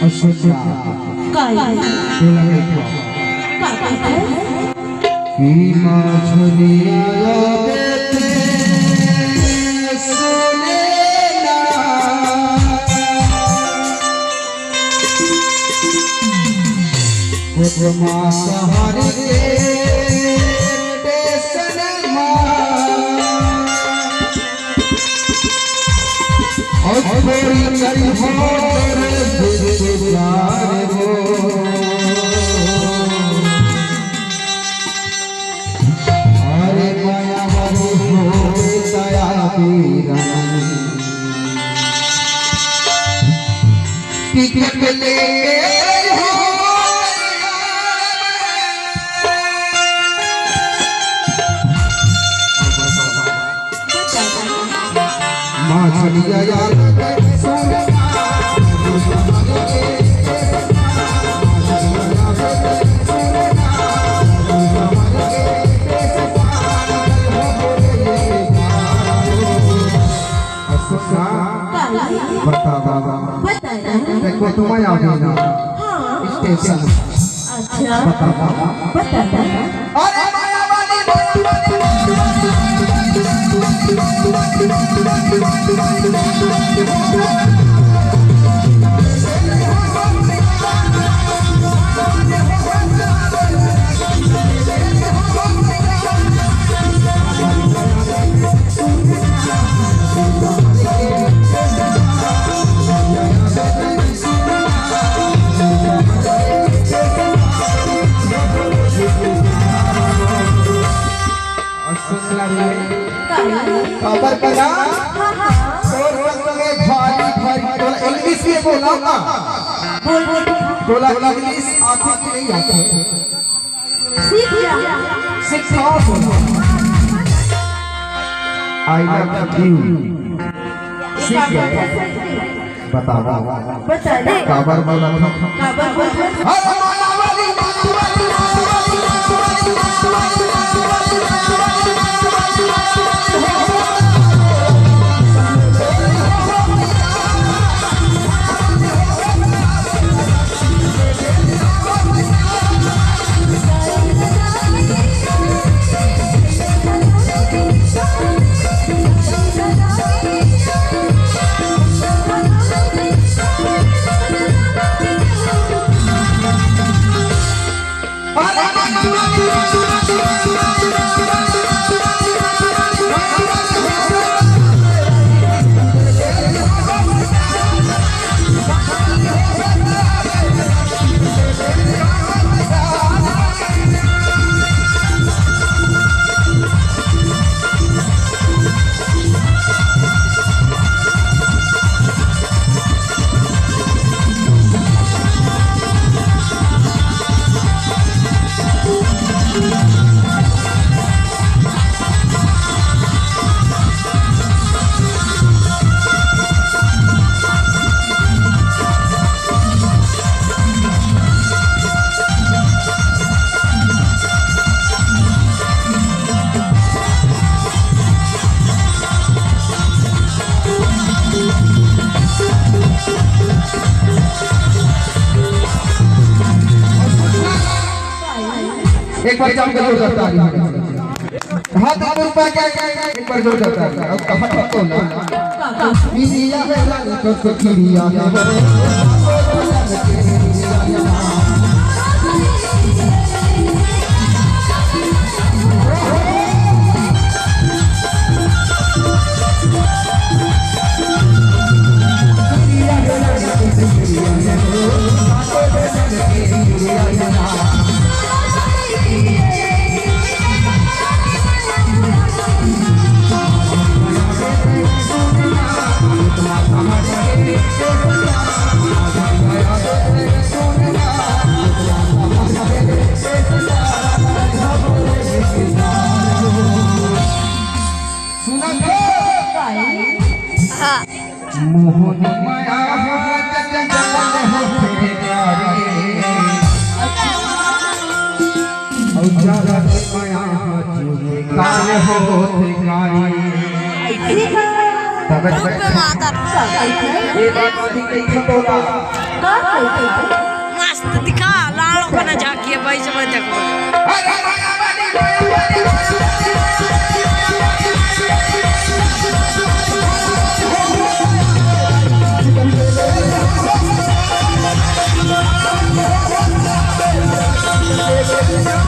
अशोका काय बोला देखो काय की माझनिया बेते सुने ना कुमा सहर के देशन और थोड़ी करी हो तेरे प्यार हो अरे माया वाली हो दया पीरा टिकट ले माँ चलिया यार देखो तुम्हें आ गई ना स्टेशन अच्छा बता अरे माया वाली खबर करा और रंगे भारी भारी बोला इंग्लिश में बोला ना बोला इंग्लिश आती कि नहीं आती सीखा बोला आई लव यू सीख गया बता खबर बोला खबर एक बार जाम कर जोर करता है हाथ रुपया क्या एक बार जोर करता है अब कहां तो ना मिसिया है लाल तो सखिया मोहन माया जग जग होते गारी और जग माया जुगे काल होते गारी बैठ बैठ ये बात ठीक नहीं है तोला मस्त दिखा लाल को ना झाकिए भाई समझ देखो Yeah.